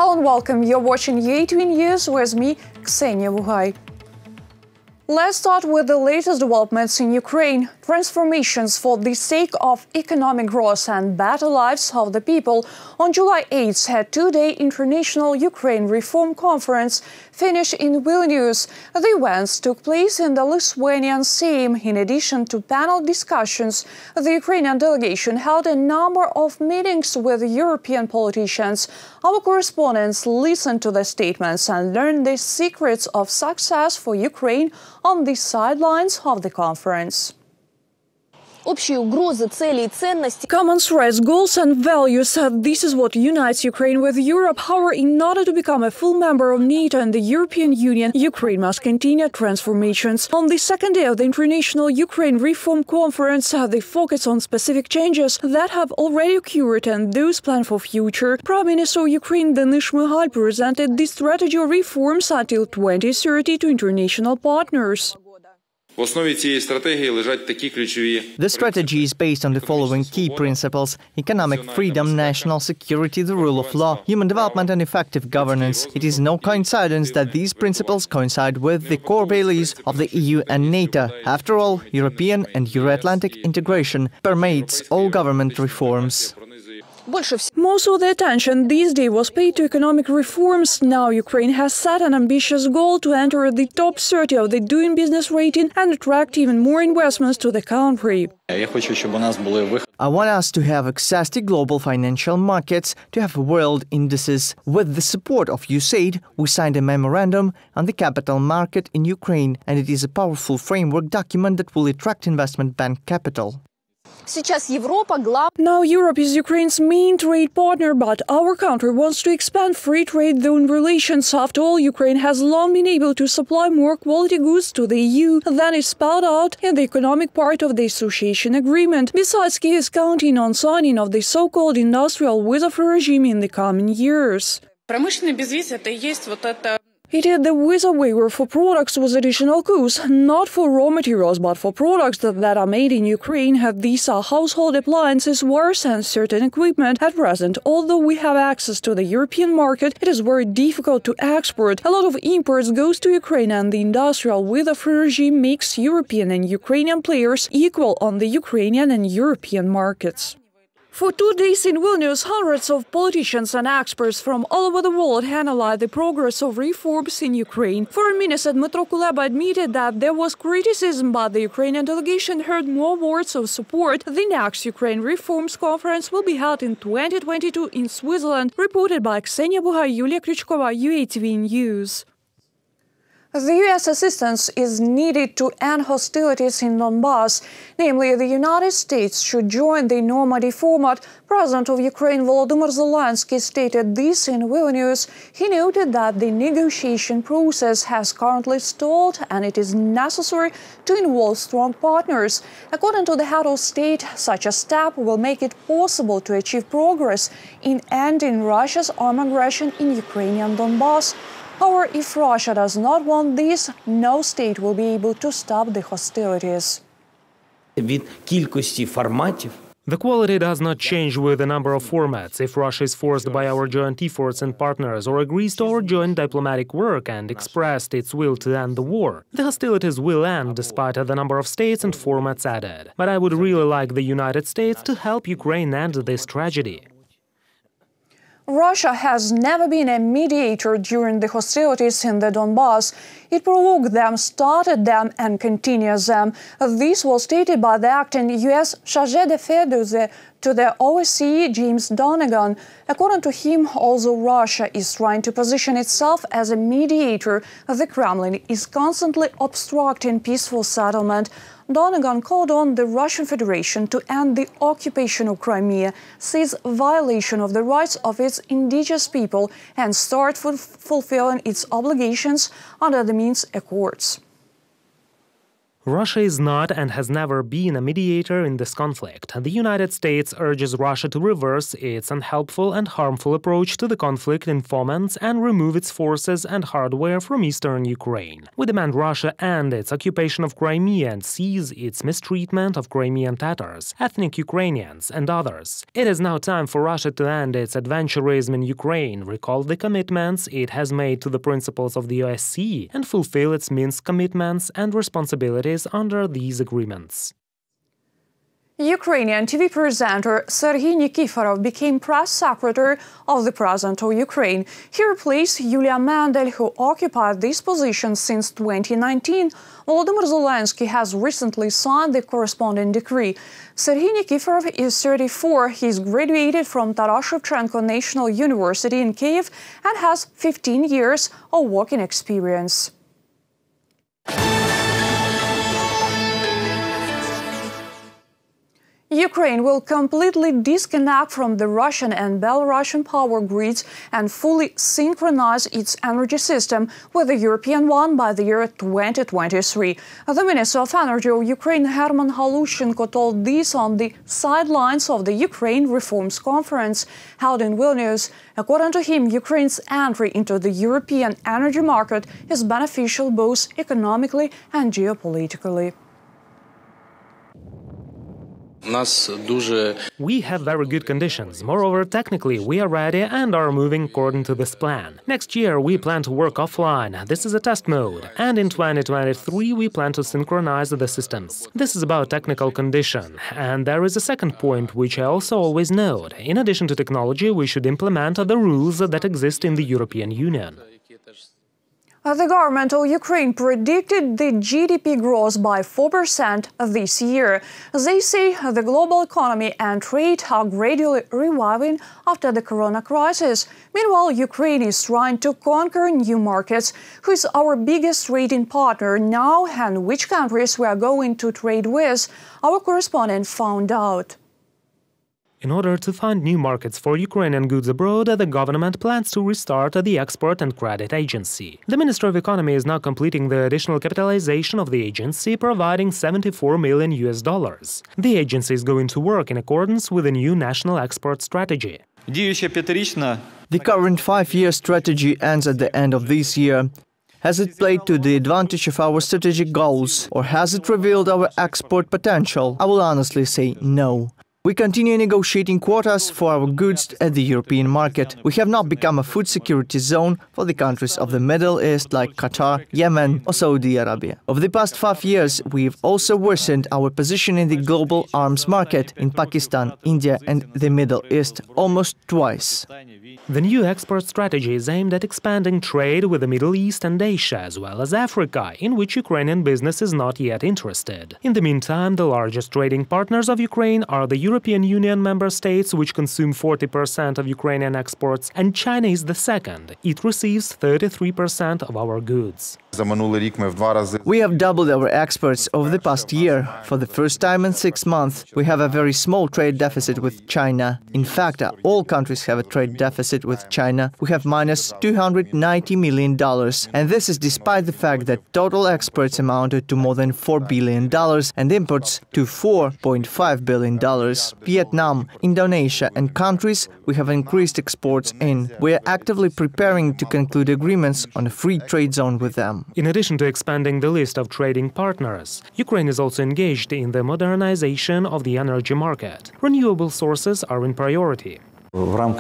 Hello and welcome. You're watching UATV News with me, Ksenia Vugai. Let's start with the latest developments in Ukraine. Transformations for the sake of economic growth and better lives of the people. On July 8th, a two-day international Ukraine Reform Conference finished in Vilnius. The events took place in the Lithuanian Sejm. In addition to panel discussions, the Ukrainian delegation held a number of meetings with European politicians. Our correspondents listened to the statements and learned the secrets of success for Ukraine on the sidelines of the conference. Common threats, goals and values – this is what unites Ukraine with Europe. However, in order to become a full member of NATO and the European Union, Ukraine must continue transformations. On the second day of the International Ukraine Reform Conference, they focus on specific changes that have already occurred and those planned for future. Prime Minister of Ukraine Denis Shmyhal presented the strategy of reforms until 2030 to international partners. The strategy is based on the following key principles: economic freedom, national security, the rule of law, human development and effective governance. It is no coincidence that these principles coincide with the core values of the EU and NATO. After all, European and Euro-Atlantic integration permeates all government reforms. Most of the attention these days was paid to economic reforms. Now Ukraine has set an ambitious goal to enter the top 30 of the Doing Business rating and attract even more investments to the country. I want us to have access to global financial markets, to have world indices. With the support of USAID, we signed a memorandum on the capital market in Ukraine, and it is a powerful framework document that will attract investment bank capital. Now Europe is Ukraine's main trade partner, but our country wants to expand free trade zone relations. After all, Ukraine has long been able to supply more quality goods to the EU than is spelled out in the economic part of the association agreement. Besides, Kyiv is counting on signing of the so-called industrial visa-free regime in the coming years. It is the visa waiver for products with additional costs, not for raw materials, but for products that are made in Ukraine. These are household appliances, wares and certain equipment. At present, although we have access to the European market, it is very difficult to export. A lot of imports goes to Ukraine, and the industrial visa-free regime makes European and Ukrainian players equal on the Ukrainian and European markets. For 2 days in Vilnius, hundreds of politicians and experts from all over the world analyzed the progress of reforms in Ukraine. Foreign Minister Dmytro Kuleba admitted that there was criticism, but the Ukrainian delegation heard more words of support. The next Ukraine Reforms Conference will be held in 2022 in Switzerland. Reported by Ksenia Vugai, Yulia Krychkova, UATV News. The U.S. assistance is needed to end hostilities in Donbas. Namely, the United States should join the Normandy format. President of Ukraine Volodymyr Zelenskyy stated this in Vilnius. He noted that the negotiation process has currently stalled and it is necessary to involve strong partners. According to the head of state, such a step will make it possible to achieve progress in ending Russia's armed aggression in Ukrainian Donbas. However, if Russia does not want this, no state will be able to stop the hostilities. The quality does not change with the number of formats. If Russia is forced by our joint efforts and partners or agrees to our joint diplomatic work and expressed its will to end the war, the hostilities will end despite the number of states and formats added. But I would really like the United States to help Ukraine end this tragedy. Russia has never been a mediator during the hostilities in the Donbas. It provoked them, started them and continues them. This was stated by the acting U.S. chargé d'affaires to the OSCE, James Donegan. According to him, although Russia is trying to position itself as a mediator, the Kremlin is constantly obstructing peaceful settlement. Donegan called on the Russian Federation to end the occupation of Crimea, sees violation of the rights of its indigenous people, and start fulfilling its obligations under the Minsk Accords. Russia is not and has never been a mediator in this conflict. The United States urges Russia to reverse its unhelpful and harmful approach to the conflict in foments and remove its forces and hardware from eastern Ukraine. We demand Russia end its occupation of Crimea and cease its mistreatment of Crimean Tatars, ethnic Ukrainians, and others. It is now time for Russia to end its adventurism in Ukraine, recall the commitments it has made to the principles of the OSCE, and fulfill its Minsk commitments and responsibilities under these agreements. Ukrainian TV presenter Serhiy Nikiforov became press secretary of the President of Ukraine. He replaced Yulia Mendel, who occupied this position since 2019. Volodymyr Zelenskyy has recently signed the corresponding decree. Serhiy Nikiforov is 34. He's graduated from Taras Shevchenko National University in Kyiv and has 15 years of working experience. Ukraine will completely disconnect from the Russian and Belarusian power grids and fully synchronize its energy system with the European one by the year 2023. The Minister of Energy of Ukraine, Herman Halushchenko, told this on the sidelines of the Ukraine Reforms Conference held in Vilnius. According to him, Ukraine's entry into the European energy market is beneficial both economically and geopolitically. We have very good conditions. Moreover, technically, we are ready and are moving according to this plan. Next year, we plan to work offline. This is a test mode. And in 2023, we plan to synchronize the systems. This is about technical condition. And there is a second point, which I also always note. In addition to technology, we should implement the rules that exist in the European Union. The government of Ukraine predicted the GDP growth by 4% this year. They say the global economy and trade are gradually reviving after the corona crisis. Meanwhile, Ukraine is trying to conquer new markets. Who is our biggest trading partner now and which countries we are going to trade with? Our correspondent found out. In order to find new markets for Ukrainian goods abroad, the government plans to restart the Export and Credit Agency. The Ministry of Economy is now completing the additional capitalization of the agency, providing $74 million. The agency is going to work in accordance with the new national export strategy. The current 5-year strategy ends at the end of this year. Has it played to the advantage of our strategic goals, or has it revealed our export potential? I will honestly say no. We continue negotiating quotas for our goods at the European market. We have not become a food security zone for the countries of the Middle East like Qatar, Yemen or Saudi Arabia. Over the past 5 years, we've also worsened our position in the global arms market in Pakistan, India and the Middle East almost twice. The new export strategy is aimed at expanding trade with the Middle East and Asia, as well as Africa, in which Ukrainian business is not yet interested. In the meantime, the largest trading partners of Ukraine are the European Union member states, which consume 40% of Ukrainian exports, and China is the second. It receives 33% of our goods. We have doubled our exports over the past year. For the first time in 6 months, we have a very small trade deficit with China. In fact, all countries have a trade deficit with China. We have minus $290 million. And this is despite the fact that total exports amounted to more than $4 billion and imports to $4.5 billion. Vietnam, Indonesia and countries we have increased exports in. We are actively preparing to conclude agreements on a free trade zone with them. In addition to expanding the list of trading partners, Ukraine is also engaged in the modernization of the energy market. Renewable sources are in priority. Within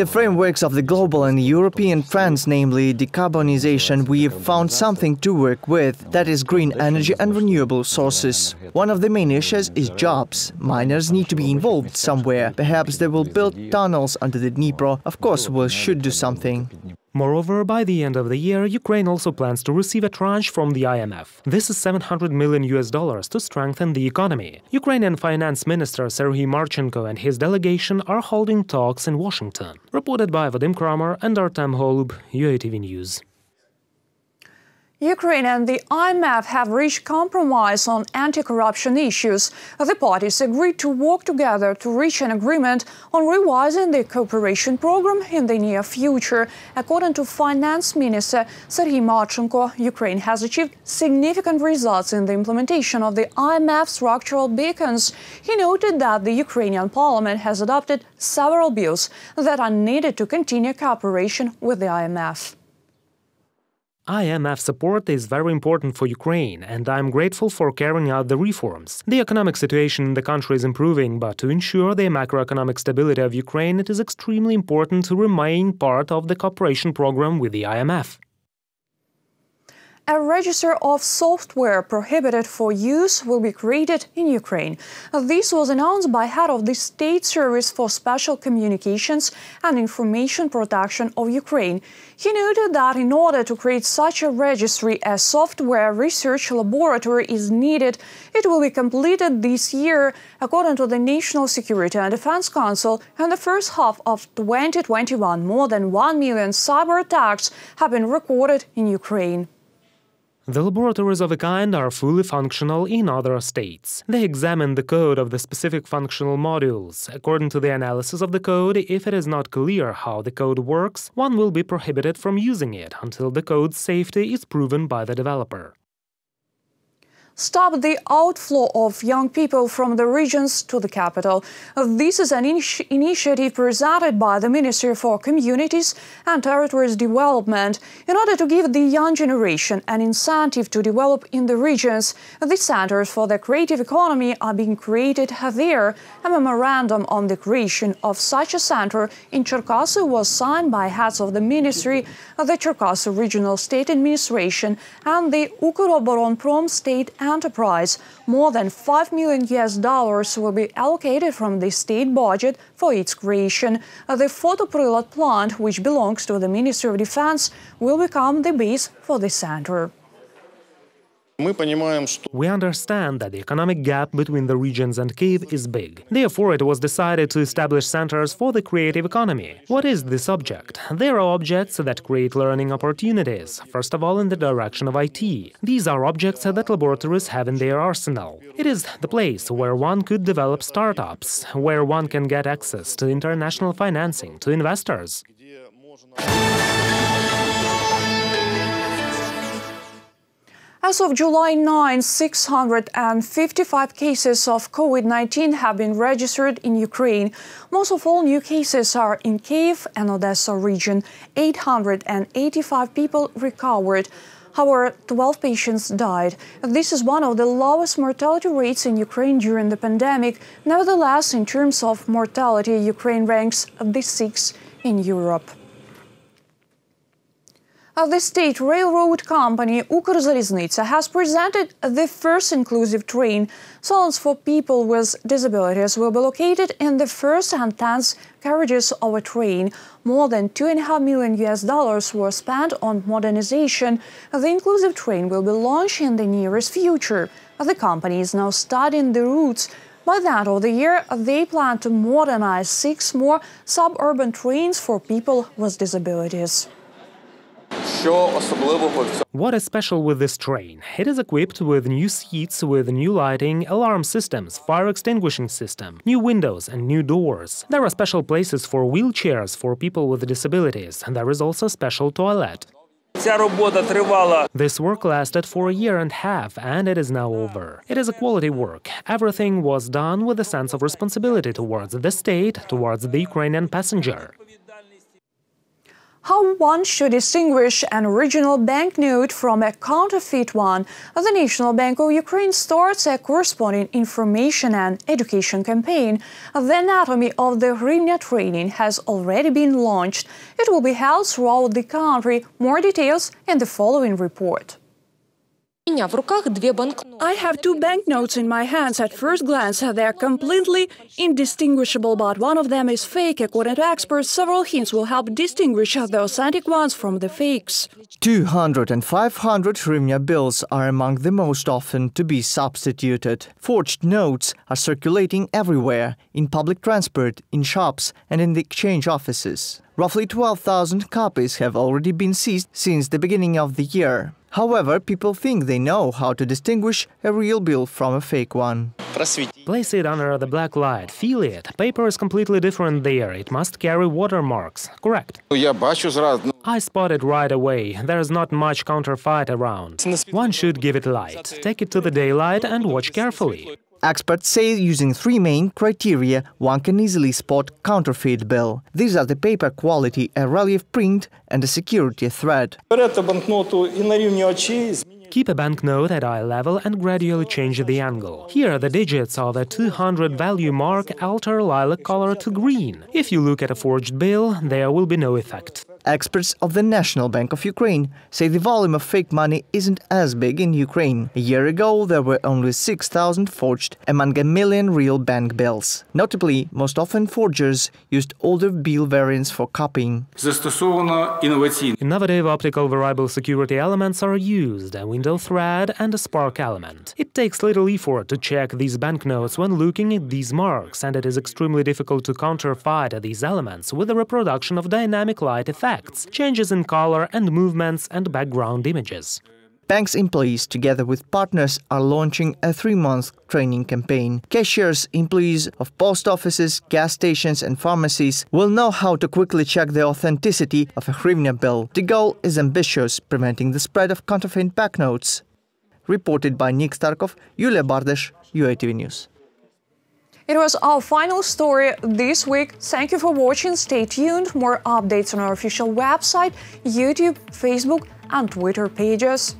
the frameworks of the global and European trends, namely decarbonization, we have found something to work with, that is green energy and renewable sources. One of the main issues is jobs. Miners need to be involved somewhere. Perhaps they will build tunnels under the Dnipro. Of course, we should do something. Moreover, by the end of the year, Ukraine also plans to receive a tranche from the IMF. This is $700 million to strengthen the economy. Ukrainian Finance Minister Serhiy Marchenko and his delegation are holding talks in Washington. Reported by Vadim Kramer and Artem Holub, UATV News. Ukraine and the IMF have reached compromise on anti-corruption issues. The parties agreed to work together to reach an agreement on revising the cooperation program in the near future. According to Finance Minister Serhiy Marchenko, Ukraine has achieved significant results in the implementation of the IMF structural beacons. He noted that the Ukrainian parliament has adopted several bills that are needed to continue cooperation with the IMF. IMF support is very important for Ukraine, and I'm grateful for carrying out the reforms. The economic situation in the country is improving, but to ensure the macroeconomic stability of Ukraine, it is extremely important to remain part of the cooperation program with the IMF. A register of software prohibited for use will be created in Ukraine. This was announced by head of the State Service for Special Communications and Information Protection of Ukraine. He noted that in order to create such a registry, a software research laboratory is needed. It will be completed this year. According to the National Security and Defense Council, in the first half of 2021, more than 1 million cyber attacks have been recorded in Ukraine. The laboratories of a kind are fully functional in other states. They examine the code of the specific functional modules. According to the analysis of the code, if it is not clear how the code works, one will be prohibited from using it until the code's safety is proven by the developer. Stop the outflow of young people from the regions to the capital. This is an initiative presented by the Ministry for Communities and Territories Development in order to give the young generation an incentive to develop in the regions. The centers for the creative economy are being created there. A memorandum on the creation of such a center in Cherkasy was signed by heads of the ministry, the Cherkasy Regional State Administration, and the Ukroboronprom State Enterprise. More than $5 million will be allocated from the state budget for its creation. The photoprilot plant, which belongs to the Ministry of Defense, will become the base for the center. We understand that the economic gap between the regions and Kyiv is big. Therefore, it was decided to establish centers for the creative economy. What is this object? There are objects that create learning opportunities, first of all in the direction of IT. These are objects that laboratories have in their arsenal. It is the place where one could develop startups, where one can get access to international financing, to investors. As of July 9, 655 cases of COVID-19 have been registered in Ukraine. Most of all new cases are in Kyiv and Odessa region. 885 people recovered. However, 12 patients died. This is one of the lowest mortality rates in Ukraine during the pandemic. Nevertheless, in terms of mortality, Ukraine ranks the 6th in Europe. The state railroad company Ukrzaliznytsia has presented the first inclusive train. Salons for people with disabilities will be located in the first and 10th carriages of a train. More than $2.5 million were spent on modernization. The inclusive train will be launched in the nearest future. The company is now studying the routes. By the end of the year, they plan to modernize 6 more suburban trains for people with disabilities. What is special with this train? It is equipped with new seats, with new lighting, alarm systems, fire extinguishing system, new windows and new doors. There are special places for wheelchairs for people with disabilities, and there is also a special toilet. This work lasted for a year and a half, and it is now over. It is a quality work. Everything was done with a sense of responsibility towards the state, towards the Ukrainian passenger. How one should distinguish an original banknote from a counterfeit one. The National Bank of Ukraine starts a corresponding information and education campaign. The anatomy of the hryvnia training has already been launched. It will be held throughout the country. More details in the following report. I have 2 banknotes in my hands. At first glance, they are completely indistinguishable, but one of them is fake. According to experts, several hints will help distinguish the authentic ones from the fakes. 200 and 500 hryvnia bills are among the most often to be substituted. Forged notes are circulating everywhere, in public transport, in shops and in the exchange offices. Roughly 12,000 copies have already been seized since the beginning of the year. However, people think they know how to distinguish a real bill from a fake one. Place it under the black light, feel it. Paper is completely different there, it must carry watermarks. Correct. I spot it right away, there's not much counterfeit around. One should give it light, take it to the daylight and watch carefully. Experts say using three main criteria, one can easily spot counterfeit bill. These are the paper quality, a relief print and a security thread. Keep a banknote at eye level and gradually change the angle. Here the digits of the 200 value mark alter lilac color to green. If you look at a forged bill, there will be no effect. Experts of the National Bank of Ukraine say the volume of fake money isn't as big in Ukraine. A year ago, there were only 6,000 forged among 1 million real bank bills. Notably, most often forgers used older bill variants for copying. Innovative optical variable security elements are used, a window thread and a spark element. It takes little effort to check these banknotes when looking at these marks, and it is extremely difficult to counterfeit these elements with the reproduction of dynamic light effects, changes in color and movements and background images. Bank's employees, together with partners, are launching a 3-month training campaign. Cashiers, employees of post offices, gas stations and pharmacies will know how to quickly check the authenticity of a hryvnia bill. The goal is ambitious, preventing the spread of counterfeit banknotes. Reported by Nick Starkov, Yulia Bardesh, UATV News. It was our final story this week. Thank you for watching. Stay tuned. More updates on our official website, YouTube, Facebook and Twitter pages.